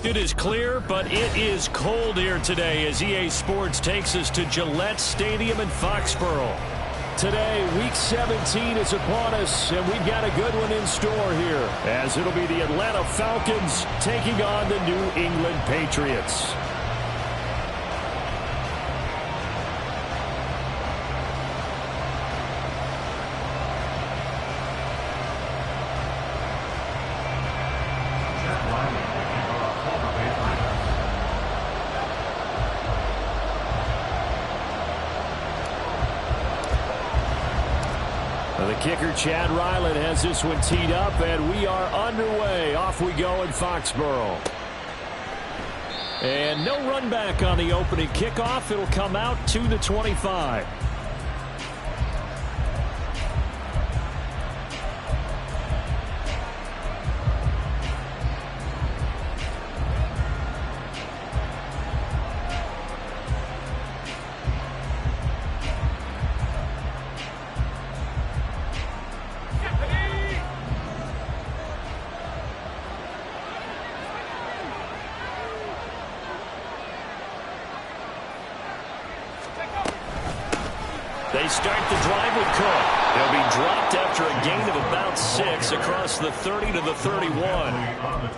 It is clear, but it is cold here today as EA Sports takes us to Gillette Stadium in Foxborough. Today, Week 17 is upon us, and we've got a good one in store here, as it'll be the Atlanta Falcons taking on the New England Patriots. The kicker, Chad Ryland, has this one teed up, and we are underway. Off we go in Foxborough. And no run back on the opening kickoff. It'll come out to the 25. They start the drive with Cook. He'll be dropped after a gain of about 6 across the 30 to the 31.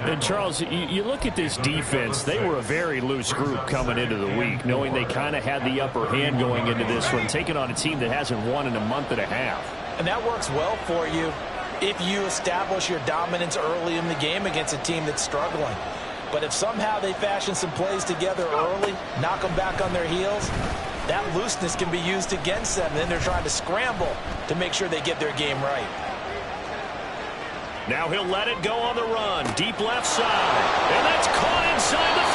And, Charles, you look at this defense. They were a very loose group coming into the week, knowing they kind of had the upper hand going into this one, taking on a team that hasn't won in a month and a half. And that works well for you if you establish your dominance early in the game against a team that's struggling. But if somehow they fashion some plays together early, knock them back on their heels, that looseness can be used against them. Then they're trying to scramble to make sure they get their game right. Now he'll let it go on the run. Deep left side. And that's caught inside the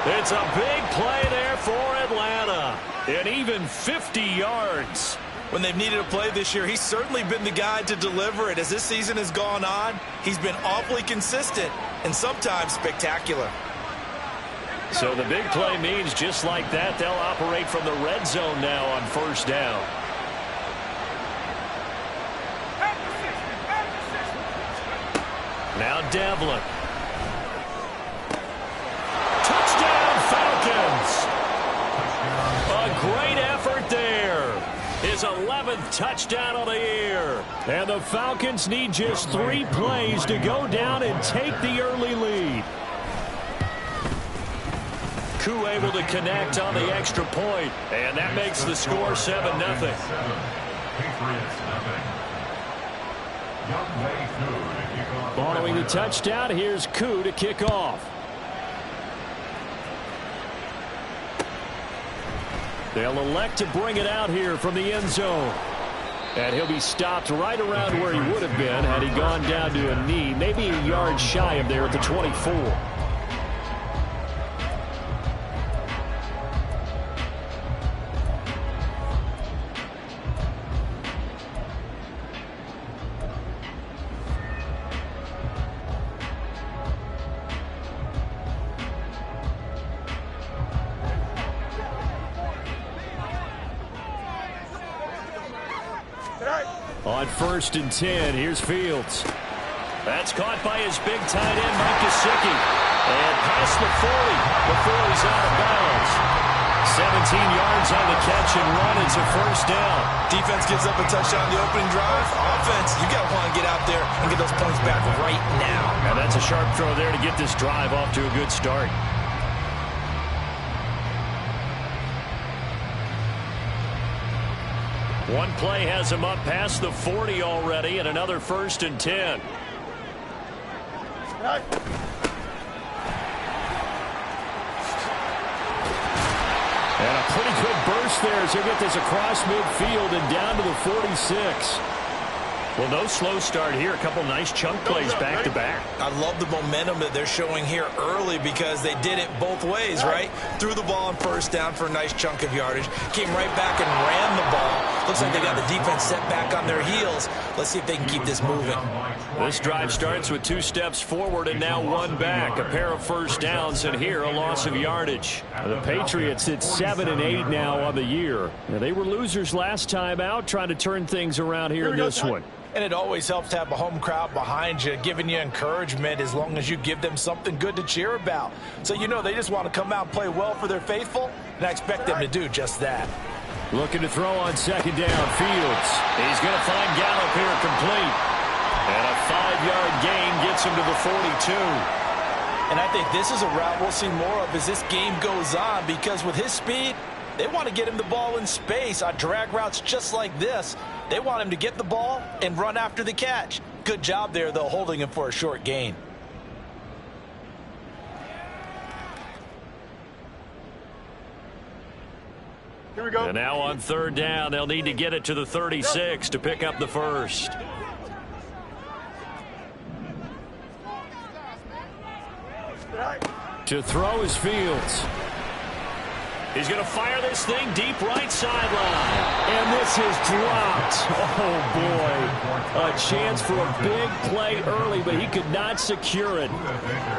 35. It's a big play there for Atlanta. And even 50 yards. When they've needed a play this year, he's certainly been the guy to deliver it. As this season has gone on, he's been awfully consistent and sometimes spectacular. So the big play means just like that, they'll operate from the red zone now on first down. Now Devlin. Touchdown Falcons. A great effort there. His 11th touchdown of the year. And the Falcons need just 3 plays to go down and take the early lead. Koo able to connect on the extra point, and that makes the score 7-0. Following the touchdown, here's Koo to kick off. They'll elect to bring it out here from the end zone. And he'll be stopped right around where he would have been had he gone down to a knee, maybe a yard shy of there at the 24. On 1st and 10, here's Fields. That's caught by his big tight end, Mike Gesicki. And past the 40 before he's out of bounds. 17 yards on the catch and run. It's a first down. Defense gives up a touchdown on the opening drive. Offense, you got to want to get out there and get those points back right now. And that's a sharp throw there to get this drive off to a good start. One play has him up past the 40 already, and another 1st and 10. And a pretty good burst there as he'll get this across midfield and down to the 46. Well, no slow start here. A couple nice chunk plays back-to-back. I love the momentum that they're showing here early because they did it both ways, right? Threw the ball on first down for a nice chunk of yardage. Came right back and ran the ball. Looks like they got the defense set back on their heels. Let's see if they can keep this moving. This drive starts with 2 steps forward and now 1 back. A pair of first downs, and here a loss of yardage. The Patriots hit 7 and 8 now on the year. Now, they were losers last time out, trying to turn things around here in this one. And it always helps to have a home crowd behind you, giving you encouragement as long as you give them something good to cheer about. So you know they just want to come out and play well for their faithful, and I expect them to do just that. Looking to throw on second down. Fields. He's going to find Gallup here complete. And a 5-yard gain gets him to the 42. And I think this is a route we'll see more of as this game goes on, because with his speed, they want to get him the ball in space on drag routes just like this. They want him to get the ball and run after the catch. Good job there, though, holding him for a short gain. Here we go. And now on third down, they'll need to get it to the 36 to pick up the first. To throw is Fields. He's going to fire this thing deep right sideline. And this is dropped. Oh, boy. A chance for a big play early, but he could not secure it.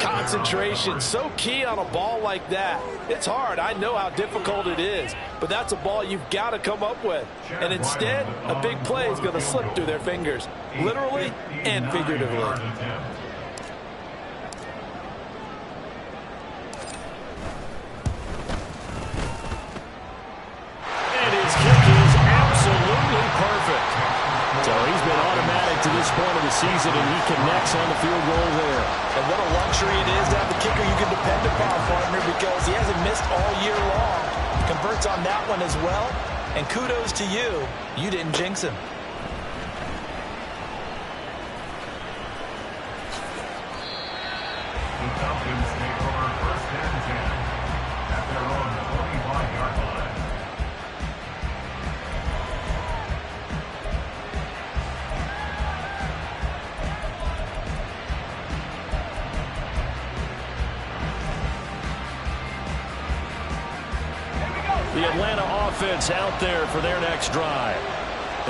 Concentration, so key on a ball like that. It's hard. I know how difficult it is. But that's a ball you've got to come up with. And instead, a big play is going to slip through their fingers, literally and figuratively. So he's been automatic to this point of the season, and he connects on the field goal there. And what a luxury it is to have a kicker you can depend upon, partner, because he hasn't missed all year long. Converts on that one as well, and kudos to you. You didn't jinx him. The Falcons take over first and 10 at their own 25-yard line. The Atlanta offense out there for their next drive.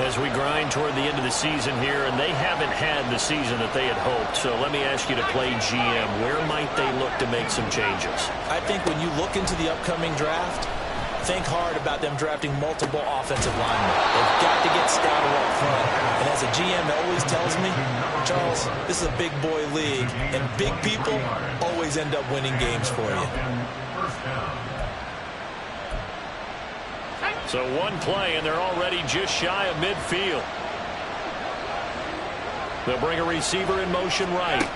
As we grind toward the end of the season here, and they haven't had the season that they had hoped. So let me ask you to play GM. Where might they look to make some changes? I think when you look into the upcoming draft, think hard about them drafting multiple offensive linemen. They've got to get stouter up front. And as a GM always tells me, Charles, this is a big boy league, and big people always end up winning games for you. So one play, and they're already just shy of midfield. They'll bring a receiver in motion right.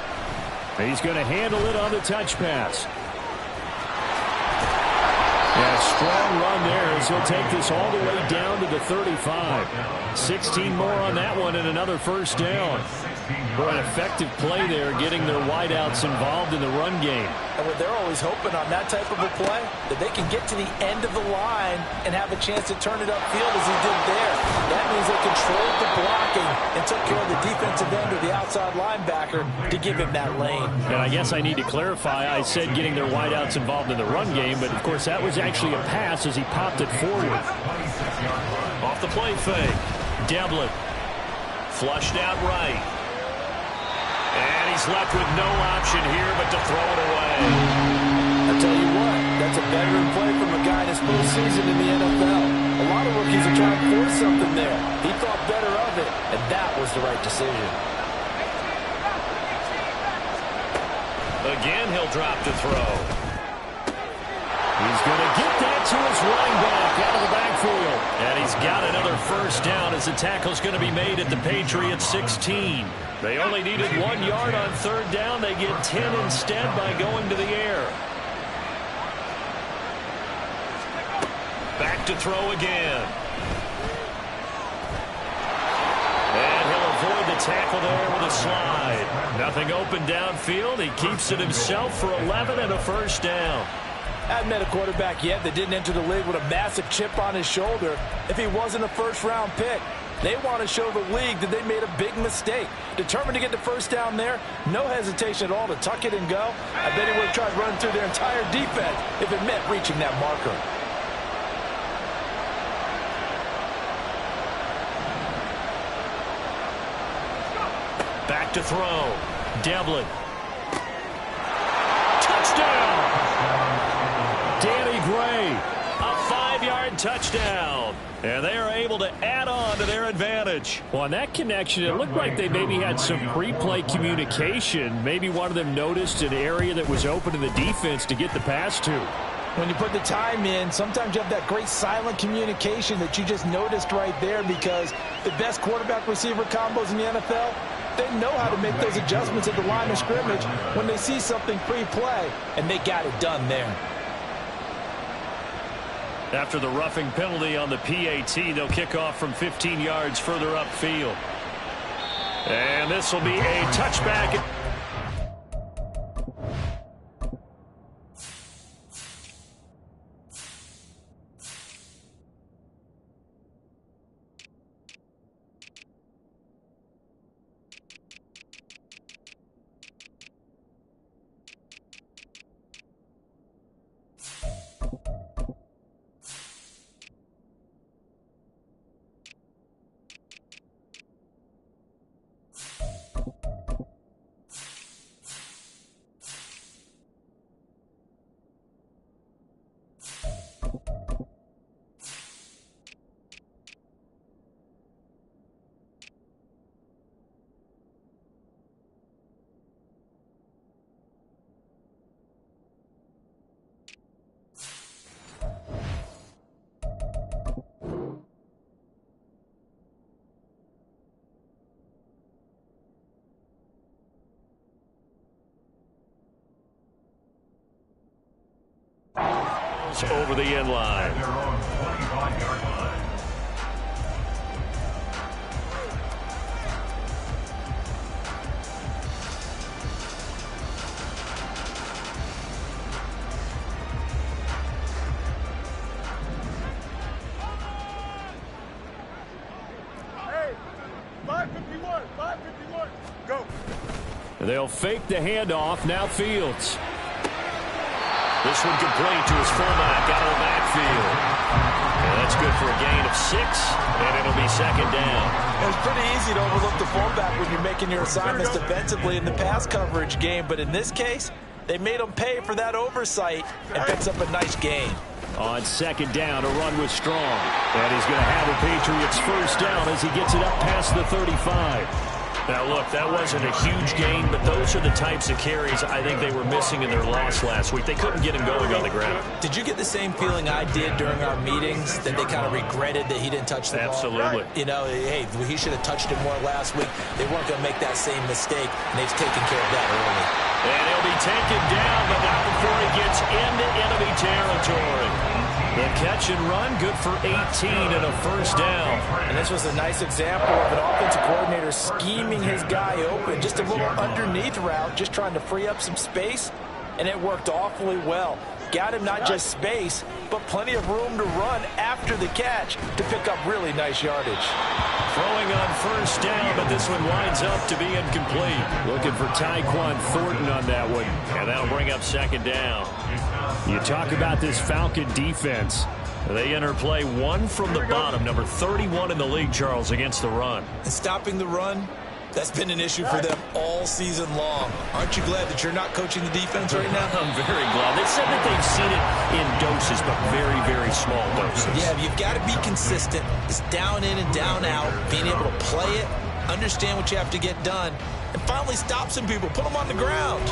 He's going to handle it on the touch pass. Yeah, strong run there as he'll take this all the way down to the 35. 16 more on that one and another first down. For an effective play there, getting their wideouts involved in the run game. And they're always hoping on that type of a play that they can get to the end of the line and have a chance to turn it upfield as he did there. That means they controlled the blocking and took care of the defensive end or the outside linebacker to give him that lane. And I guess I need to clarify, I said getting their wideouts involved in the run game, but of course that was actually a pass as he popped it forward. Off the play fake. Devlin. Flushed out right. And he's left with no option here but to throw it away. I tell you what, that's a veteran play from a guy in his first season in the NFL. A lot of rookies are trying to force something there. He thought better of it, and that was the right decision. Again, he'll drop to throw. He's going to get that to his running back out of the backfield. And he's got another first down as the tackle's going to be made at the Patriots 16. They only needed 1 yard on third down. They get 10 instead by going to the air. Back to throw again. And he'll avoid the tackle there with a slide. Nothing open downfield. He keeps it himself for 11 and a first down. Hadn't met a quarterback yet that didn't enter the league with a massive chip on his shoulder. If he wasn't a first-round pick, They want to show the league that they made a big mistake. Determined to get the first down there, no hesitation at all to tuck it and go. I bet he would have tried running through their entire defense if it meant reaching that marker. Back to throw. Devlin. Touchdown! Danny Gray, a 5-yard touchdown. And they are able to add on to their advantage. Well, on that connection, it looked like they maybe had some pre-play communication. Maybe one of them noticed an area that was open in the defense to get the pass to. When you put the time in, sometimes you have that great silent communication that you just noticed right there, because the best quarterback-receiver combos in the NFL, they know how to make those adjustments at the line of scrimmage when they see something pre-play, and they got it done there. After the roughing penalty on the PAT, they'll kick off from 15 yards further upfield. And this will be a touchback. Over the end line. At their own 25-yard line. Hey, 551, go. They'll fake the handoff. Now Fields. This one complete to his fullback out of the backfield. And that's good for a gain of 6, and it'll be second down. It's pretty easy to overlook the fullback when you're making your assignments defensively in the pass coverage game, but in this case, they made him pay for that oversight and picks up a nice gain. On second down, a run was strong. And he's going to have the Patriots first down as he gets it up past the 35. Now, look, that wasn't a huge gain, but those are the types of carries I think they were missing in their loss last week. They couldn't get him going on the ground. Did you get the same feeling I did during our meetings, that they kind of regretted that he didn't touch the ball? Absolutely. You know, hey, he should have touched it more last week. They weren't going to make that same mistake, and they've taken care of that early. And he'll be taken down, but not before he gets into enemy territory. The catch and run, good for 18 and a first down. And this was a nice example of an offensive coordinator scheming his guy open. Just a little underneath route, just trying to free up some space, and it worked awfully well. Got him not just space, but plenty of room to run after the catch to pick up really nice yardage. Throwing on first down, but this one winds up to be incomplete. Looking for Tyquan Thornton on that one, and that'll bring up second down. You talk about this Falcon defense. They enter play one from the bottom, number 31 in the league, Charles, against the run. And stopping the run, that's been an issue for them all season long. Aren't you glad that you're not coaching the defense right now? I'm very glad. They said that they've seen it in doses, but very, very small doses. Yeah, you've got to be consistent. It's down in and down out, being able to play it, understand what you have to get done, and finally stop some people, put them on the ground.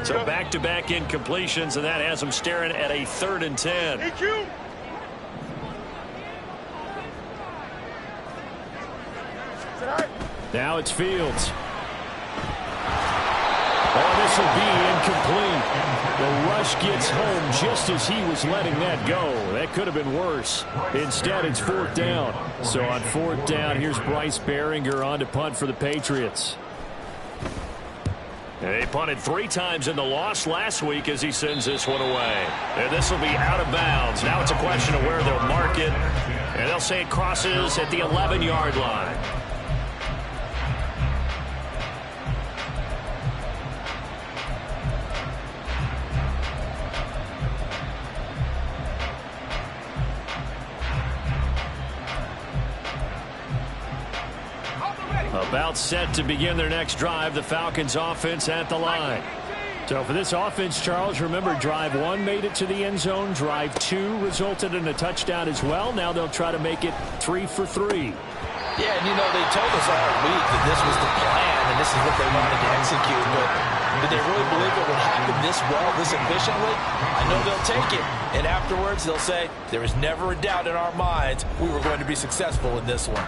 So back-to-back incompletions, and that has them staring at a 3rd and 10. EQ. Now it's Fields. Oh, this will be incomplete. The rush gets home just as he was letting that go. That could have been worse. Instead, it's 4th down. So on 4th down, here's Bryce Behringer on to punt for the Patriots. They punted 3 times in the loss last week as he sends this one away. And this will be out of bounds. Now it's a question of where they'll mark it. And they'll say it crosses at the 11-yard line. About set to begin their next drive, the Falcons offense at the line. So for this offense, Charles, remember drive 1 made it to the end zone. Drive 2 resulted in a touchdown as well. Now they'll try to make it 3 for 3. Yeah, and they told us all week that this was the plan and this is what they wanted to execute. But did they really believe it would happen this well, this efficiently? I know they'll take it. And afterwards, they'll say, there was never a doubt in our minds we were going to be successful in this one.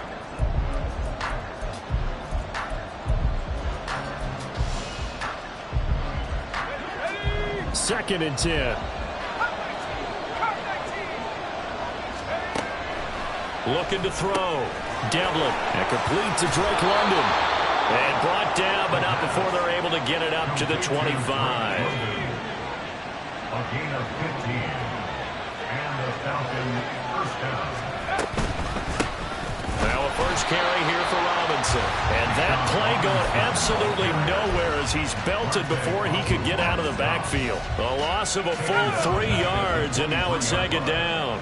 Second and 10. Looking to throw. Devlin. And complete to Drake London. And brought down, but not before they're able to get it up to the 25. A gain of 15. And the Falcons first down. Now a first carry here for Robinson. And that play going absolutely nowhere as he's belted before he could get out of the backfield. A loss of a full 3 yards, and now it's 2nd down.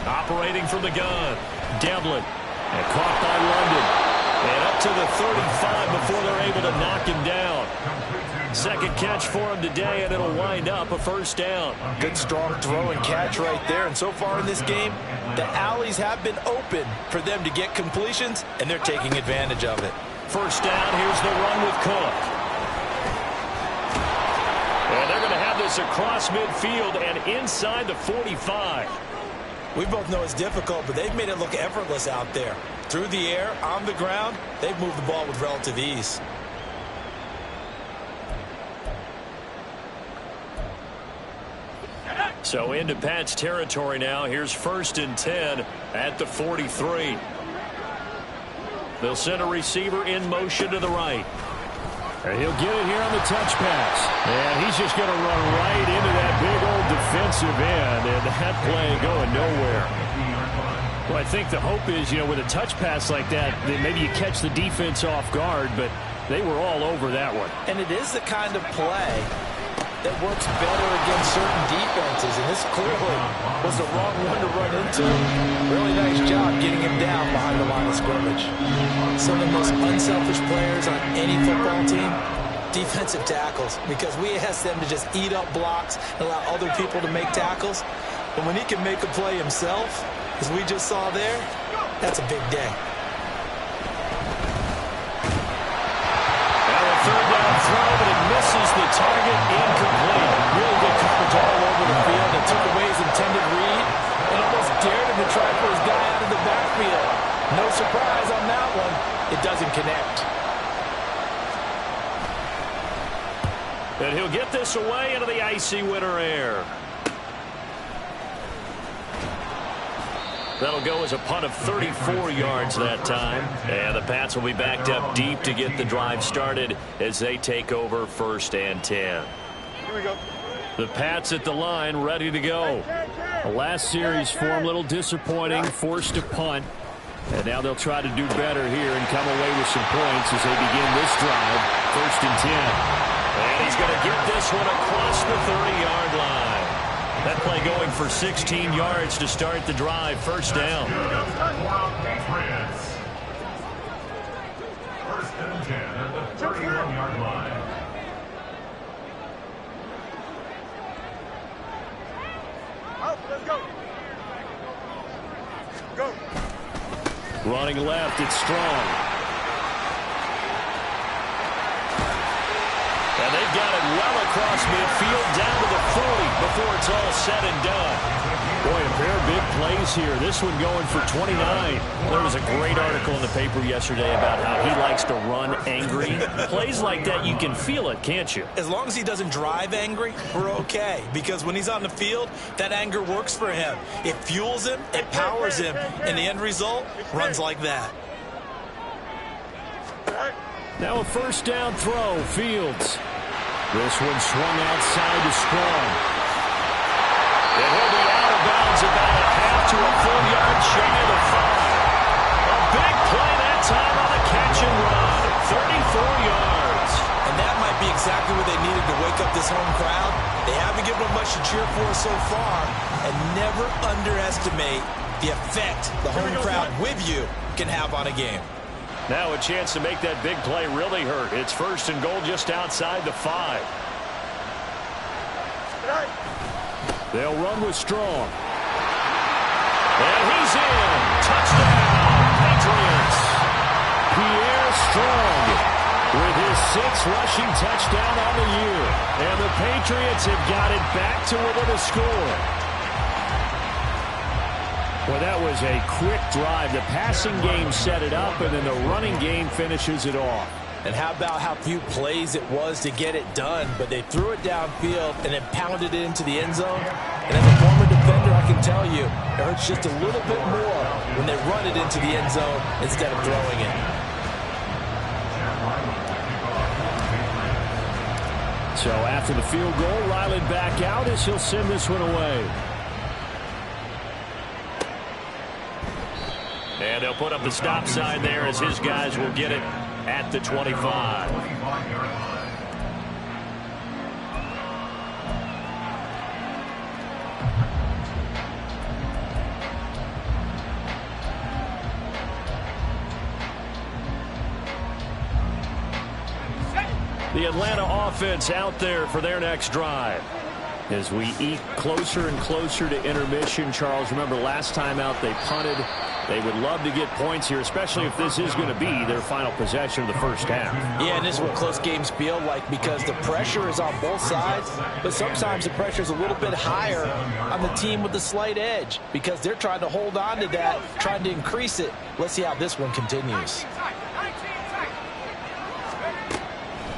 Operating from the gun. Devlin. And caught by London. And up to the 35 before they're able to knock him down. Second catch for him today, and it'll wind up a first down. Good, strong throw and catch right there. And so far in this game, the alleys have been open for them to get completions, and they're taking advantage of it. First down, here's the run with Cook. And they're going to have this across midfield and inside the 45. We both know it's difficult, but they've made it look effortless out there. Through the air, on the ground, they've moved the ball with relative ease. So into Pat's territory now. Here's 1st and 10 at the 43. They'll send a receiver in motion to the right. And he'll get it here on the touch pass. And he's just going to run right into that big old defensive end. And that play going nowhere. Well, I think the hope is, with a touch pass like that maybe you catch the defense off guard, but they were all over that one. And it is the kind of play that works better against certain defenses, and this clearly was the wrong one to run into. Really nice job getting him down behind the line of scrimmage. Some of the most unselfish players on any football team, defensive tackles, because we ask them to just eat up blocks and allow other people to make tackles. But when he can make a play himself, as we just saw there, that's a big day. Third down throw, but it misses the target, incomplete. Really good coverage all over the field that took away his intended read and almost dared him to try for his guy out of the backfield. No surprise on that one. It doesn't connect. And he'll get this away into the icy winter air. That'll go as a punt of 34 yards that time. And the Pats will be backed up deep to get the drive started as they take over 1st and 10. Here we go. The Pats at the line, ready to go. The last series for them, a little disappointing, forced to punt. And now they'll try to do better here and come away with some points as they begin this drive, 1st and 10. And he's going to get this one across the 30-yard line. That play going for 16 yards to start the drive. First down. 1st and 10 at the 31-yard line. Out, let's go. Go. Running left, it's Strong. And they've got it well across midfield down to the 40 before it's all said and done. Boy, a pair of big plays here. This one going for 29. There was a great article in the paper yesterday about how he likes to run angry. Plays like that, you can feel it, can't you? As long as he doesn't drive angry, we're okay. Because when he's on the field, that anger works for him. It fuels him, it powers him, and the end result runs like that. Now a first down throw, Fields. This one swung outside to Strong. And he'll be out of bounds about a half to a full yard shy of the 5. A big play that time on a catch and run. 34 yards. And that might be exactly what they needed to wake up this home crowd. They haven't given them much to cheer for so far. And never underestimate the effect the home crowd with you can have on a game. Now a chance to make that big play really hurt. It's first and goal just outside the 5. They'll run with Strong. And he's in. Touchdown, Patriots. Pierre Strong with his 6th rushing touchdown on the year. And the Patriots have got it back to within a score. Well, that was a quick drive. The passing game set it up, and then the running game finishes it off. And how about how few plays it was to get it done, but they threw it downfield and then pounded it into the end zone. And as a former defender, I can tell you, it hurts just a little bit more when they run it into the end zone instead of throwing it. So after the field goal, Ryland back out as he'll send this one away. And they'll put up the stop sign there as his guys will get it at the 25. 25-yard line. The Atlanta offense out there for their next drive. As we eke closer and closer to intermission, Charles, remember last time out they punted. They would love to get points here, especially if this is going to be their final possession of the first half. Yeah, and this is what close games feel like because the pressure is on both sides, but sometimes the pressure is a little bit higher on the team with the slight edge because they're trying to hold on to that, trying to increase it. Let's see how this one continues.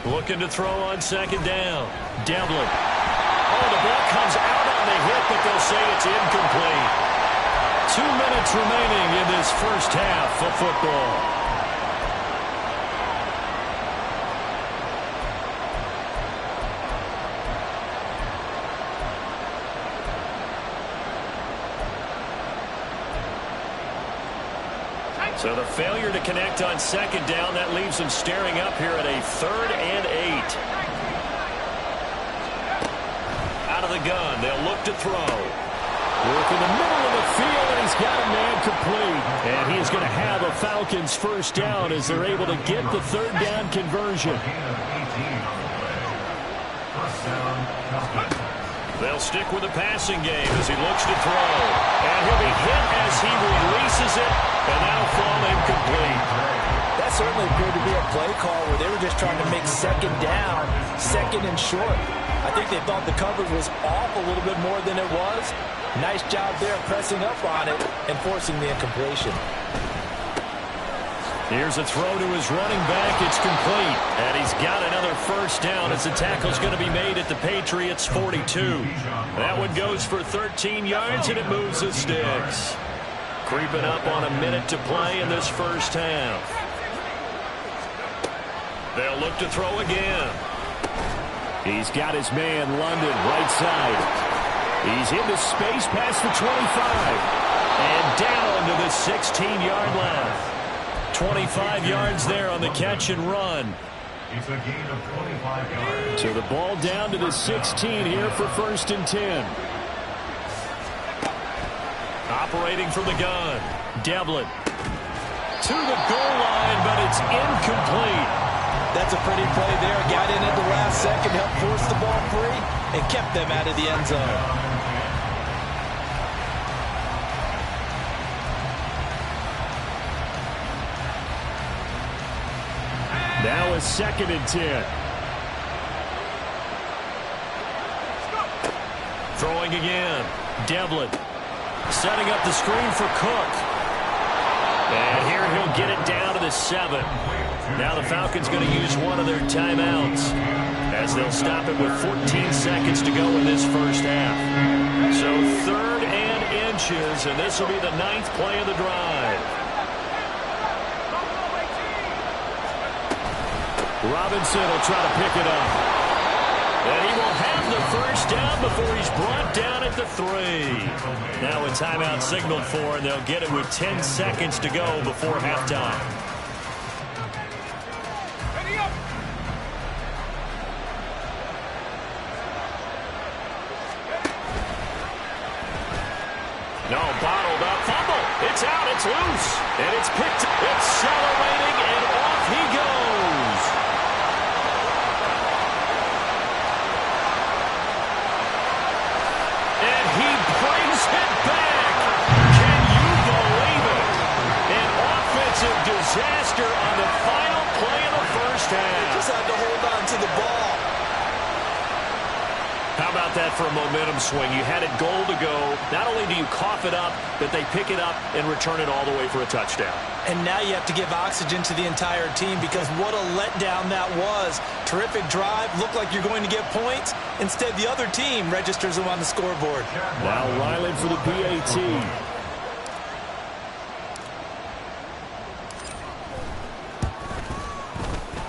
Looking to throw on second down. Devlin. Oh, the ball comes out on the hit, but they'll say it's incomplete. 2 minutes remaining in this first half of football. So the failure to connect on second down, that leaves them staring up here at a 3rd and 8. Out of the gun, they'll look to throw. Work in the middle of the field, and he's got a man complete. And he's going to have a Falcons first down as they're able to get the 3rd down conversion. They'll stick with the passing game as he looks to throw. And he'll be hit as he releases it, and that'll fall incomplete. That certainly appeared to be a play call where they were just trying to make second down, second and short. I think they thought the coverage was off a little bit more than it was. Nice job there pressing up on it and forcing the incompletion. Here's a throw to his running back. It's complete. And he's got another first down as the tackle's going to be made at the Patriots' 42. That one goes for 13 yards, and it moves the sticks. Creeping up on a minute to play in this first half. They'll look to throw again. He's got his man, London, right side. He's into space past the 25. And down to the 16-yard line. 25 yards there on the catch and run. It's a gain of 25 yards. So the ball down to the 16 here for 1st and 10. Operating from the gun. Devlin. To the goal line, but it's incomplete. That's a pretty play there. Got in at the last second, helped force the ball free, and kept them out of the end zone. Now a 2nd and 10. Throwing again. Devlin. Setting up the screen for Cook. And here he'll get it down to the 7. Now the Falcons going to use one of their timeouts as they'll stop it with 14 seconds to go in this first half. So 3rd and inches, and this will be the 9th play of the drive. Robinson will try to pick it up. And he will have the first down before he's brought down at the 3. Now a timeout signaled for, and they'll get it with 10 seconds to go before halftime. No, bottled up, fumble. It's out, it's loose, and it's picked. Accelerating, and off he goes. And he brings it back. Can you believe it? An offensive disaster on the final play of the first half. Just had to hold on to the ball. How about that for a momentum swing? You had it goal to go. Not only do you cough it up, but they pick it up and return it all the way for a touchdown. And now you have to give oxygen to the entire team because what a letdown that was. Terrific drive. Looked like you're going to get points. Instead, the other team registers them on the scoreboard. Now Ryland for the PAT.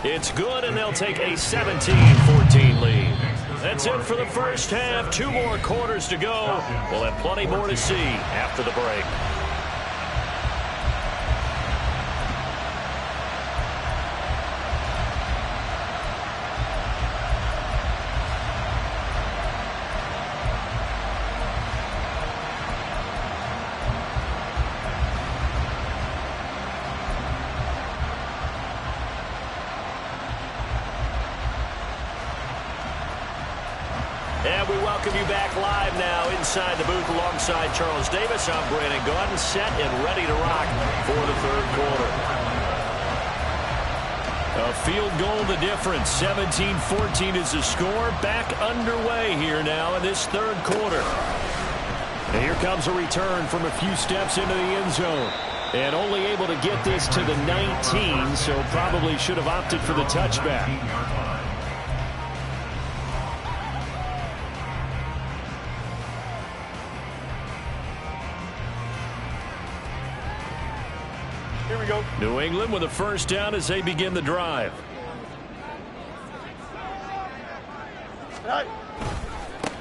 It's good, and they'll take a 17-14 lead. That's it for the first half. 2 more quarters to go. We'll have plenty more to see after the break. And we welcome you back live now inside the booth alongside Charles Davis. I'm Brandon Gaudin, set and ready to rock for the 3rd quarter. A field goal the difference. 17-14 is the score. Back underway here now in this 3rd quarter. And here comes a return from a few steps into the end zone. And only able to get this to the 19, so probably should have opted for the touchback. Here we go. New England with a first down as they begin the drive. Right.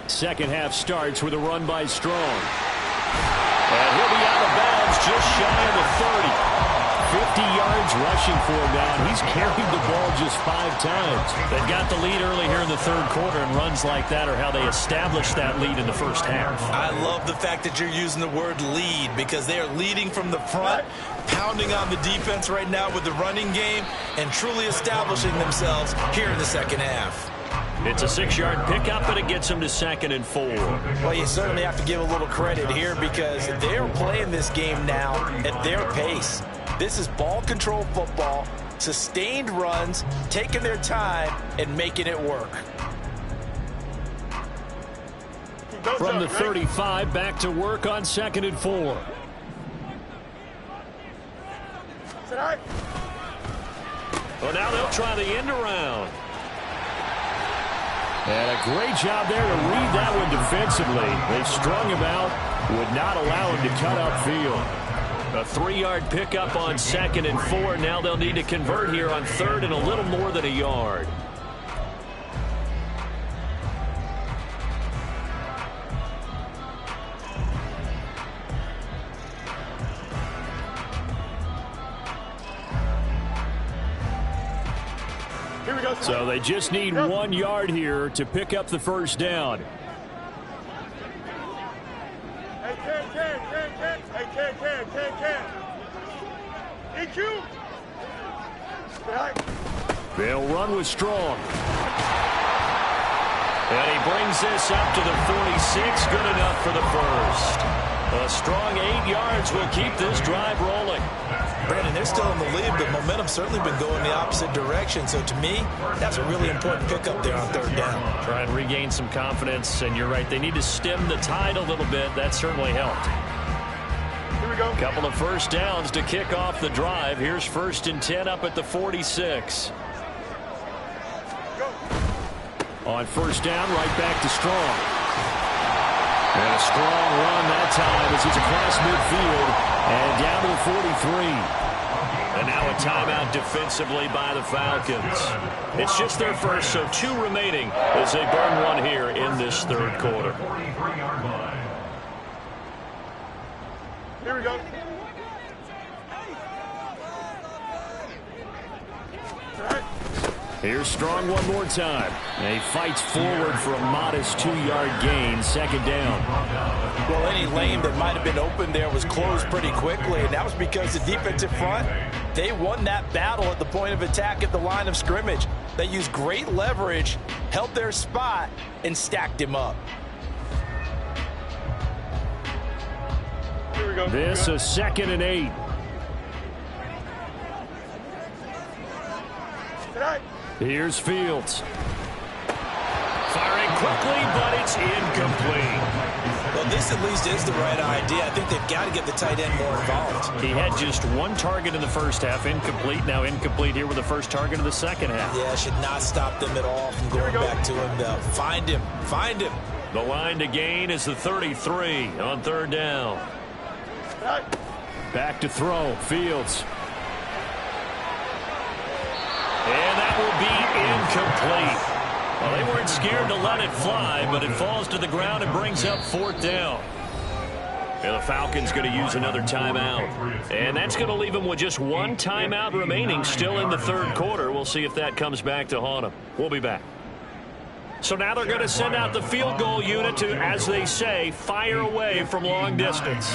Second half starts with a run by Strong. And he'll be out of bounds just shy of the 30. 50 yards rushing for him now, and he's carried the ball just 5 times. They got the lead early here in the 3rd quarter, and runs like that are how they established that lead in the first half. I love the fact that you're using the word lead because they are leading from the front, pounding on the defense right now with the running game, and truly establishing themselves here in the 2nd half. It's a 6-yard pickup, and it gets them to 2nd and 4. Well, you certainly have to give a little credit here because they're playing this game now at their pace. This is ball control football, sustained runs, taking their time, and making it work. From the 35, back to work on 2nd and 4. Well, now they'll try the end around. And a great job there to read that one defensively. They strung him out, would not allow him to cut upfield. A 3-yard pickup on 2nd and 4. Now they'll need to convert here on 3rd and a little more than a yard. Here we go. So they just need 1 yard here to pick up the first down. Hey, Ken. Hey, Ken. EQ. Right. They'll run with Strong. And he brings this up to the 46. Good enough for the first. A strong 8 yards will keep this drive rolling. Brandon, they're still in the lead, but momentum's certainly been going the opposite direction. So to me, that's a really important pickup there on 3rd down. Try and regain some confidence, and you're right. They need to stem the tide a little bit. That certainly helped. go. Couple of first downs to kick off the drive. Here's 1st and 10 up at the 46. On 1st down, right back to Strong. And a strong run that time as he's across midfield and down to the 43. And now a timeout defensively by the Falcons. It's just their first, so 2 remaining as they burn one here in this 3rd quarter. Here we go. Here's Strong one more time. And he fights forward for a modest 2-yard gain, 2nd down. Well, any lane that might have been open there was closed pretty quickly, and that was because the defensive front, they won that battle at the point of attack at the line of scrimmage. They used great leverage, held their spot, and stacked him up. Here we go. This is 2nd and 8. Tonight. Here's Fields. Firing quickly, but it's incomplete. Well, this at least is the right idea. I think they've got to get the tight end more involved. He had just 1 target in the first half, incomplete. Now incomplete here with the first target of the second half. Yeah, should not stop them at all from going back to him, though. Find him. Find him. The line to gain is the 33 on 3rd down. Back to throw. Fields. And that will be incomplete. Well, they weren't scared to let it fly, but it falls to the ground and brings up 4th down. And the Falcons going to use another timeout. And that's going to leave them with just 1 timeout remaining still in the 3rd quarter. We'll see if that comes back to haunt them. We'll be back. So now they're going to send out the field goal unit to, as they say, fire away from long distance.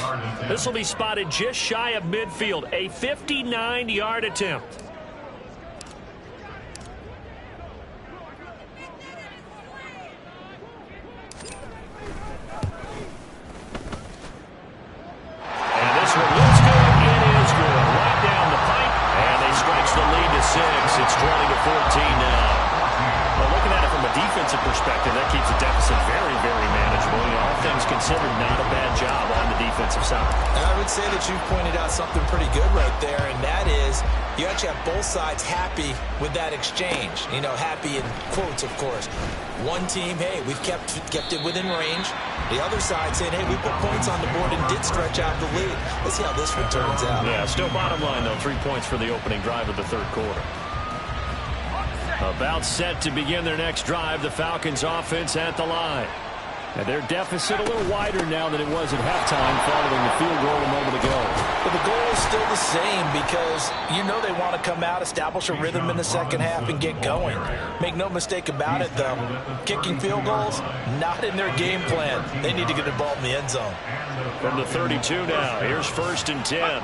This will be spotted just shy of midfield, a 59-yard attempt. This one looks good. It is good. Right down the pipe. And they stretch the lead to 6. It's 20-14 now. Well, looking at it from a defensive perspective, that keeps the deficit very, very manageable. You know, all things considered, not a bad job on the defensive side. And I would say that you've pointed out something pretty good right there, and that is you actually have both sides happy with that exchange. You know, happy in quotes, of course. One team, hey, we've kept it within range. The other side saying, hey, we put points on the board and did stretch out the lead. Let's see how this one turns out. Yeah, still bottom line, though, 3 points for the opening drive of the 3rd quarter. About set to begin their next drive, the Falcons offense at the line. And their deficit a little wider now than it was at halftime following the field goal a moment ago. But the goal is still the same because you know they want to come out, establish a rhythm in the second half, and get going. Make no mistake about it, though. Kicking field goals, not in their game plan. They need to get the ball in the end zone. From the 32 now, here's 1st and 10.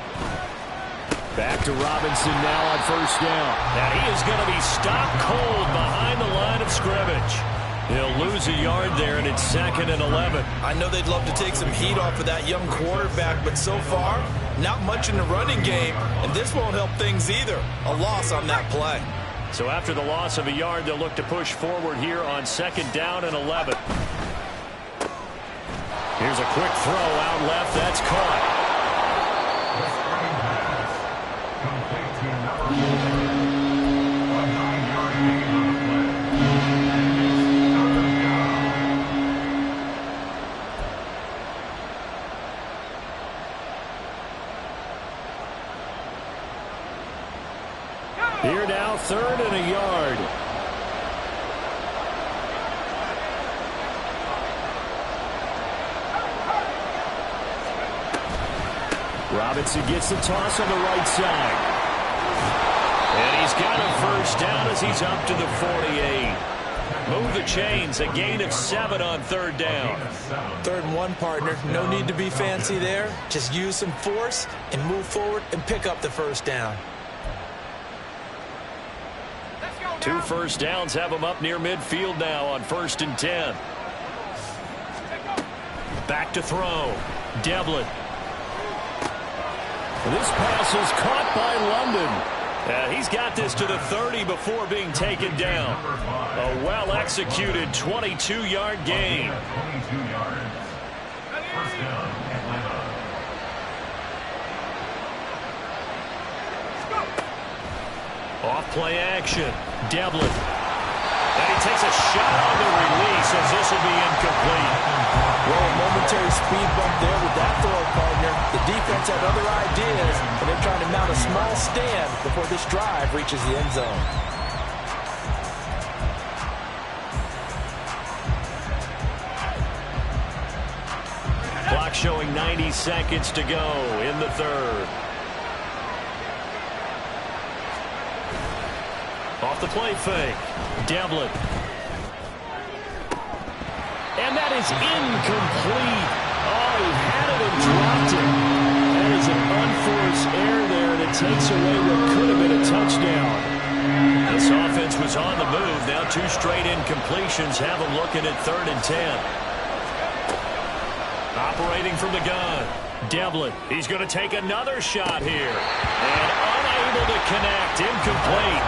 Back to Robinson now on 1st down. And he is going to be stopped cold behind the line of scrimmage. He'll lose a yard there, and it's 2nd and 11. I know they'd love to take some heat off of that young quarterback, but so far, not much in the running game, and this won't help things either. A loss on that play. So after the loss of a yard, they'll look to push forward here on 2nd down and 11. Here's a quick throw out left. That's caught. Here now, 3rd and a yard. Robinson gets the toss on the right side. And he's got a 1st down as he's up to the 48. Move the chains, a gain of 7 on 3rd down. 3rd and 1, partner. No need to be fancy there. Just use some force and move forward and pick up the 1st down. 2 first downs have him up near midfield now on 1st and 10. Back to throw. Devlin. This pass is caught by London. He's got this to the 30 before being taken down. A well-executed 22-yard gain. Off play action. Devlin. And he takes a shot on the release as this will be incomplete. Well, a momentary speed bump there with that throw partner. The defense had other ideas, and they're trying to mount a small stand before this drive reaches the end zone. Clock showing 90 seconds to go in the third. Off the play fake. Devlin. And that is incomplete. Oh, he had it and dropped it. That is an unforced error there, and it takes away what could have been a touchdown. This offense was on the move. Now 2 straight incompletions have them looking at 3rd and 10. Operating from the gun. Devlin. He's going to take another shot here. And unable to connect. Incomplete.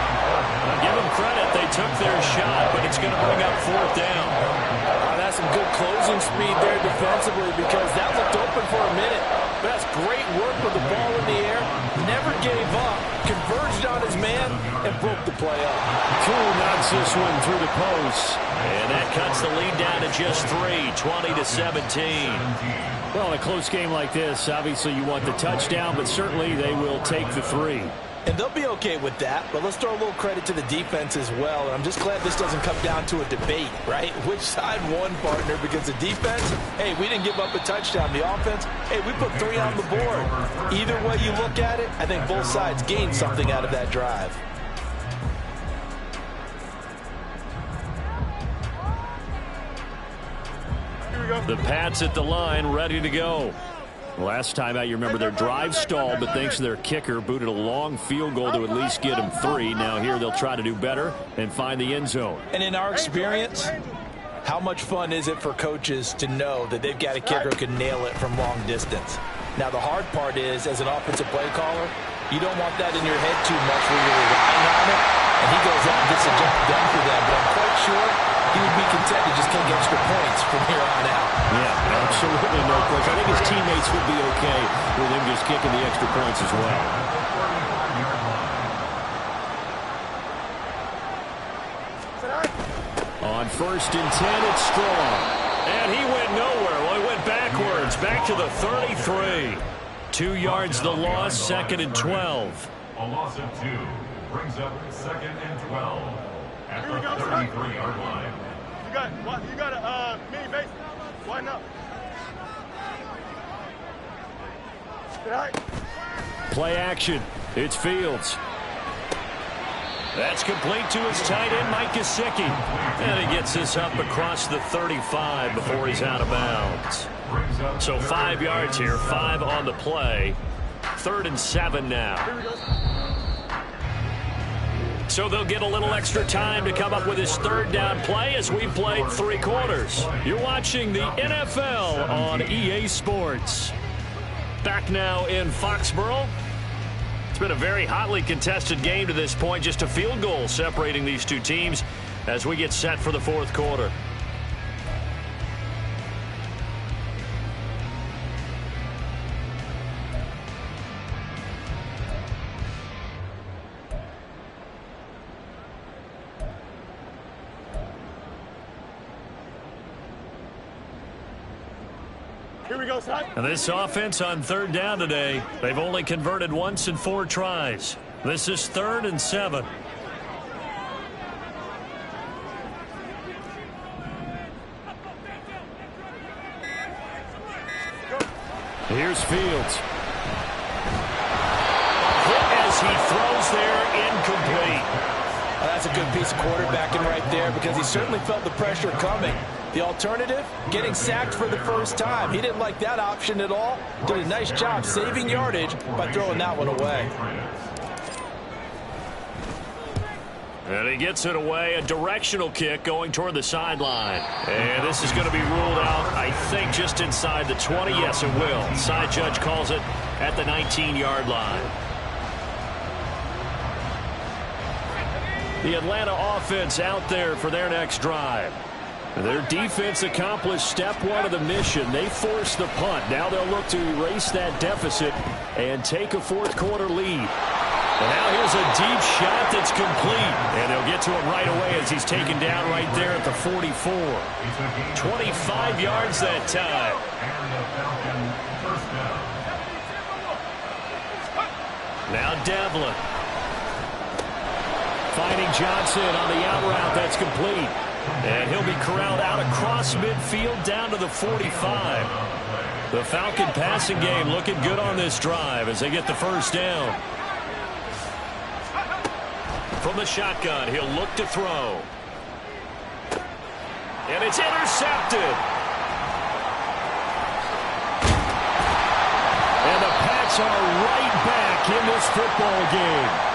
I'll give them credit. They took their shot, but it's going to bring up 4th down. That's some good closing speed there defensively because that looked open for a minute. But that's great work with the ball in the air. Never gave up. Converged on his man and broke the play up. Cool knocks this one through the post. And that cuts the lead down to just 3, 20-17. Well, in a close game like this, obviously you want the touchdown, but certainly they will take the 3. And they'll be okay with that, but let's throw a little credit to the defense as well. And I'm just glad this doesn't come down to a debate, right? Which side won, partner? Because the defense, hey, we didn't give up a touchdown. The offense, hey, we put 3 on the board. Either way you look at it, I think both sides gained something out of that drive. The Pats at the line, ready to go. Last time out, you remember their drive stalled, but thanks to their kicker, booted a long field goal to at least get them 3. Now here they'll try to do better and find the end zone. And in our experience, how much fun is it for coaches to know that they've got a kicker who can nail it from long distance? Now the hard part is, as an offensive play caller, you don't want that in your head too much where you're relying on it, and he goes out and gets a job done for them. But I'm quite sure he would be content to just take extra points from here on out. Yeah, absolutely no question. I think his teammates would be okay with him just kicking the extra points as well. On 1st and 10, it's Strong. And he went nowhere. Well, he went backwards, back to the 33. 2 yards the loss, 2nd and 12. A loss of 2 brings up 2nd and 12 at the 33-yard line. You got a mini base. Why not? Play action. It's Fields. That's complete to his tight end, Mike Gesicki. And he gets this up across the 35 before he's out of bounds. So 5 yards here, 5 on the play. 3rd and 7 now. So they'll get a little extra time to come up with his 3rd down play as we played 3 quarters. You're watching the NFL on EA Sports. Back now in Foxborough. It's been a very hotly contested game to this point. Just a field goal separating these 2 teams as we get set for the 4th quarter. Here we go, son. And this offense on 3rd down today, they've only converted once in 4 tries. This is 3rd and 7. Here's Fields. Hit as he throws there, incomplete. Well, that's a good piece of quarterbacking right there because he certainly felt the pressure coming. The alternative, getting sacked for the first time. He didn't like that option at all. Did a nice job saving yardage by throwing that one away. And he gets it away, a directional kick going toward the sideline. And this is going to be ruled out, I think, just inside the 20. Yes, it will. Side judge calls it at the 19-yard line. The Atlanta offense out there for their next drive. Their defense accomplished step 1 of the mission. They forced the punt. Now they'll look to erase that deficit and take a 4th quarter lead. And now here's a deep shot that's complete. And they'll get to him right away as he's taken down right there at the 44. 25 yards that time. And the Falcons first down. Now Devlin. Finding Johnson on the out route. That's complete. And he'll be corralled out across midfield down to the 45. The Falcon passing game looking good on this drive as they get the first down. From the shotgun, he'll look to throw. And it's intercepted. And the Pats are right back in this football game.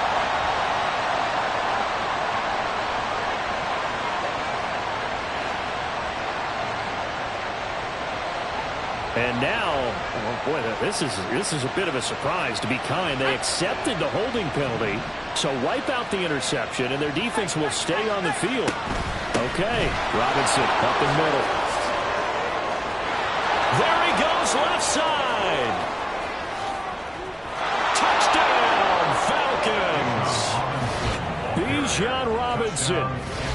And now, oh boy, this is a bit of a surprise, to be kind. They accepted the holding penalty, so wipe out the interception, and their defense will stay on the field. Okay, Robinson up the middle. There he goes, left side. Touchdown, Falcons. Bijan Robinson,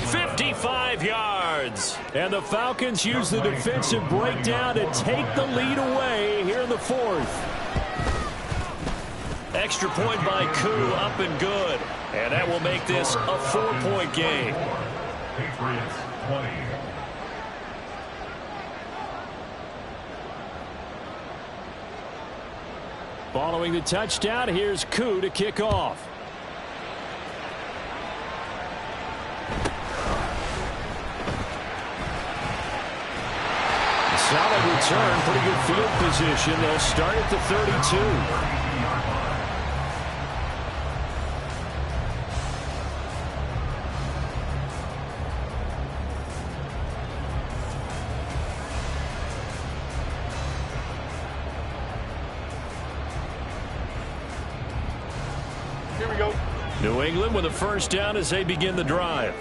55 yards. And the Falcons use the defensive breakdown to take the lead away here in the fourth. Extra point by Koo, up and good. And that will make this a 4-point game. Patriots 20. Following the touchdown, here's Koo to kick off. Solid return, pretty good field position. They'll start at the 32. Here we go. New England with a first down as they begin the drive.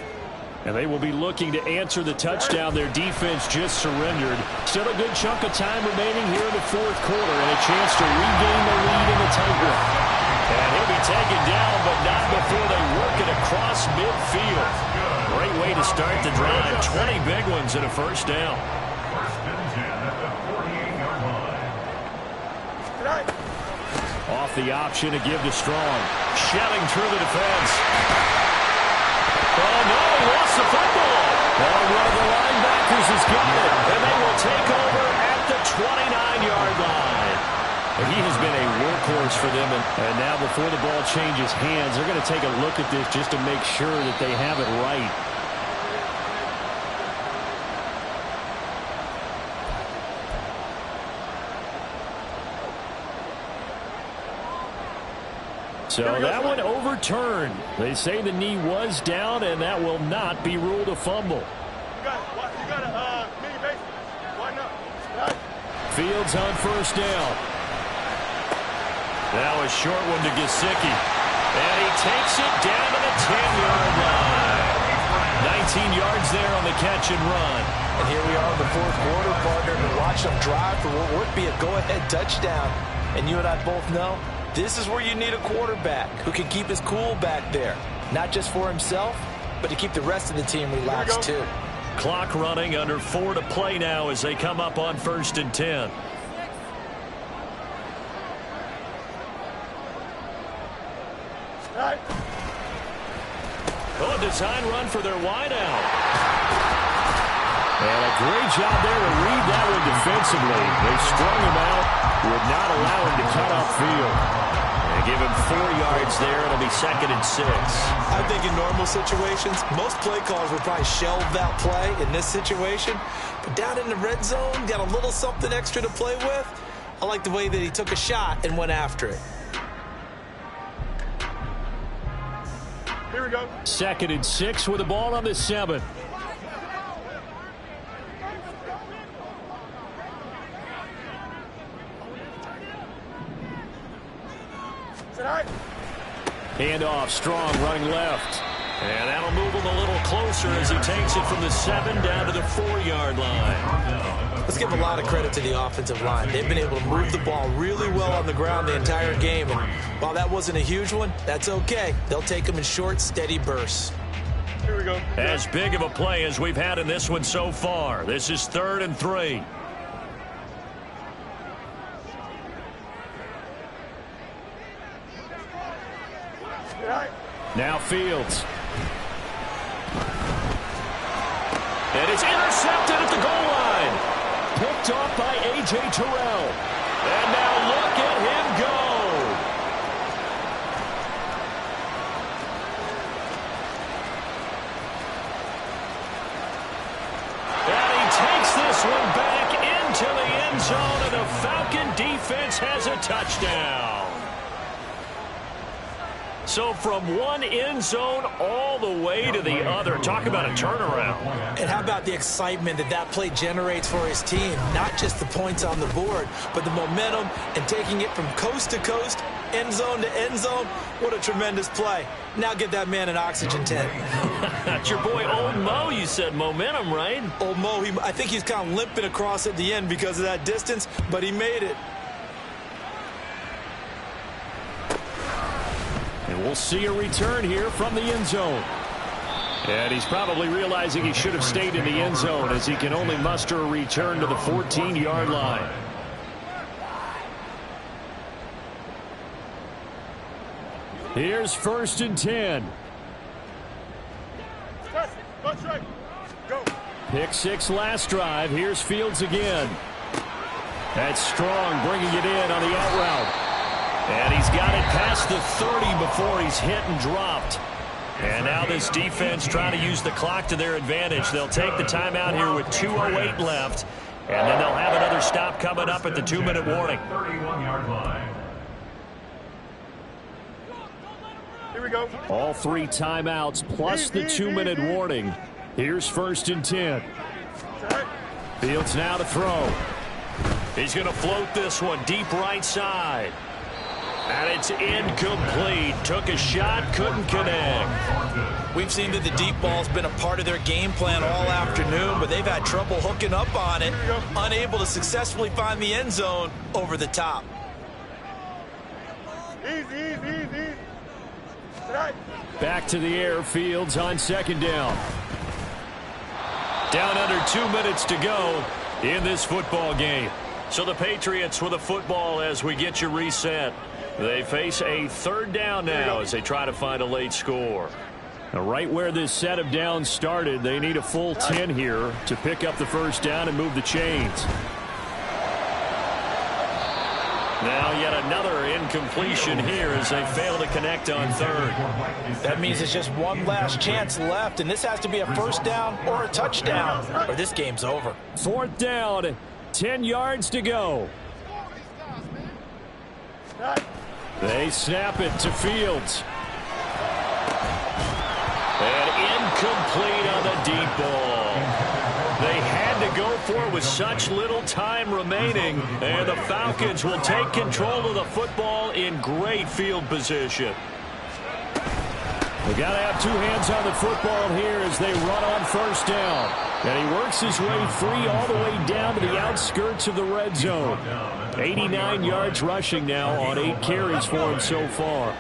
And they will be looking to answer the touchdown their defense just surrendered. Still a good chunk of time remaining here in the fourth quarter and a chance to regain the lead in the tightrope. And he'll be taken down, but not before they work it across midfield. Great way to start the drive. 20 big ones and a first down. First and 10 at the 48-yard line. Off the option to give to Strong. Shelling through the defense. Oh, no, he lost the football. Well, one of the linebackers has got it, and they will take over at the 29-yard line. And he has been a workhorse for them, and now before the ball changes hands, they're going to take a look at this just to make sure that they have it right. So that one overturned. They say the knee was down, and that will not be ruled a fumble. You got a mini base. Why not? Right. Fields on first down. Now a short one to Gesicki. And he takes it down to the 10-yard line. 19 yards there on the catch and run. And here we are in the fourth quarter, partner, to watch them drive for what would be a go-ahead touchdown. And you and I both know this is where you need a quarterback who can keep his cool back there. Not just for himself, but to keep the rest of the team relaxed too. Clock running, under 4 to play now as they come up on first and 10. Right. Oh, a design run for their wideout. And a great job there to read that one defensively. They strung him out, would not allow him to cut off field. And give him 4 yards there. It'll be 2nd and 6. I think in normal situations, most play callers would probably shelve that play in this situation. But down in the red zone, got a little something extra to play with. I like the way that he took a shot and went after it. Here we go. 2nd and 6 with the ball on the 7. Right. Hand off, Strong running left. And that'll move him a little closer as he takes it from the 7 down to the 4-yard line. Let's give a lot of credit to the offensive line. They've been able to move the ball really well on the ground the entire game. And while that wasn't a huge one, that's okay. They'll take them in short, steady bursts. Here we go. As big of a play as we've had in this one so far. This is 3rd and 3. Now Fields. And it's intercepted at the goal line. Picked off by A.J. Terrell. And now look at him go. And he takes this one back into the end zone, and the Falcon defense has a touchdown. So from one end zone all the way to the other. Talk about a turnaround. And how about the excitement that that play generates for his team? Not just the points on the board, but the momentum and taking it from coast to coast, end zone to end zone. What a tremendous play. Now get that man an oxygen tent. That's your boy Old Mo. You said momentum, right? Old Mo, I think he's kind of limping across at the end because of that distance, but he made it. And we'll see a return here from the end zone. And he's probably realizing he should have stayed in the end zone as he can only muster a return to the 14-yard line. Here's 1st and 10. Go straight. Go. Pick 6 last drive. Here's Fields again. That's Strong bringing it in on the out route. And he's got it past the 30 before he's hit and dropped. And now this defense trying to use the clock to their advantage. They'll take the timeout here with 2:08 left. And then they'll have another stop coming up at the 2-minute warning. 31-yard line. Here we go. All 3 timeouts plus the 2-minute warning. Here's 1st and 10. Fields now to throw. He's going to float this one deep right side. And it's incomplete. Took a shot, couldn't connect. We've seen that the deep ball's been a part of their game plan all afternoon, but they've had trouble hooking up on it, unable to successfully find the end zone over the top. Easy. Back to the air, Fields on 2nd down. Down under 2 minutes to go in this football game. So the Patriots with a football as we get you reset. They face a 3rd down now as they try to find a late score. Now, right where this set of downs started, they need a full 10 here to pick up the 1st down and move the chains. Now yet another incompletion here as they fail to connect on 3rd. That means it's just one last chance left, and this has to be a 1st down or a touchdown, or this game's over. 4th down, 10 yards to go. They snap it to Fields. And incomplete on the deep ball. They had to go for it with such little time remaining, and the Falcons will take control of the football in great field position. They got to have 2 hands on the football here as they run on 1st down. And he works his way free all the way down to the outskirts of the red zone. 89 yards rushing now on 8 carries for him so far.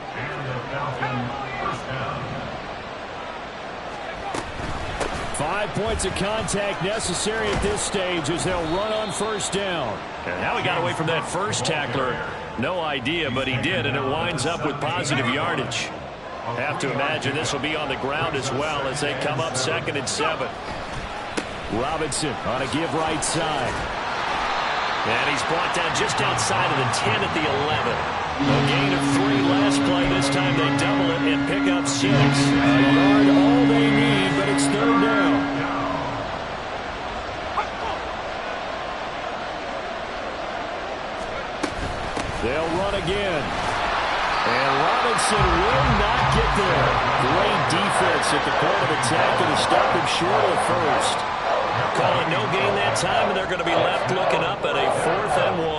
5 points of contact necessary at this stage as they'll run on 1st down. And how he got away from that first tackler, no idea, but he did, and it winds up with positive yardage. Have to imagine this will be on the ground as well as they come up 2nd and 7. Robinson on a give right side. And he's brought down just outside of the 10 at the 11. A gain of 3 last play. This time they double it and pick up 6. A yard all they need, but it's 3rd down. They'll run again. And Robinson will not get there. Great defense at the point of attack and to stop him short of 1st. Call it no gain that time, and they're going to be left looking up at a 4th and 1.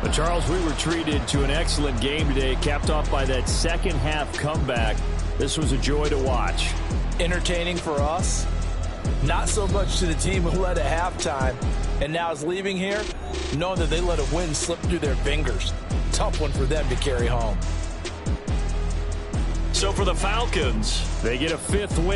But Charles, we were treated to an excellent game today, capped off by that second half comeback. This was a joy to watch. Entertaining for us, not so much to the team who led at halftime and now is leaving here knowing that they let a win slip through their fingers. Tough one for them to carry home. So for the Falcons, they get a 5th win.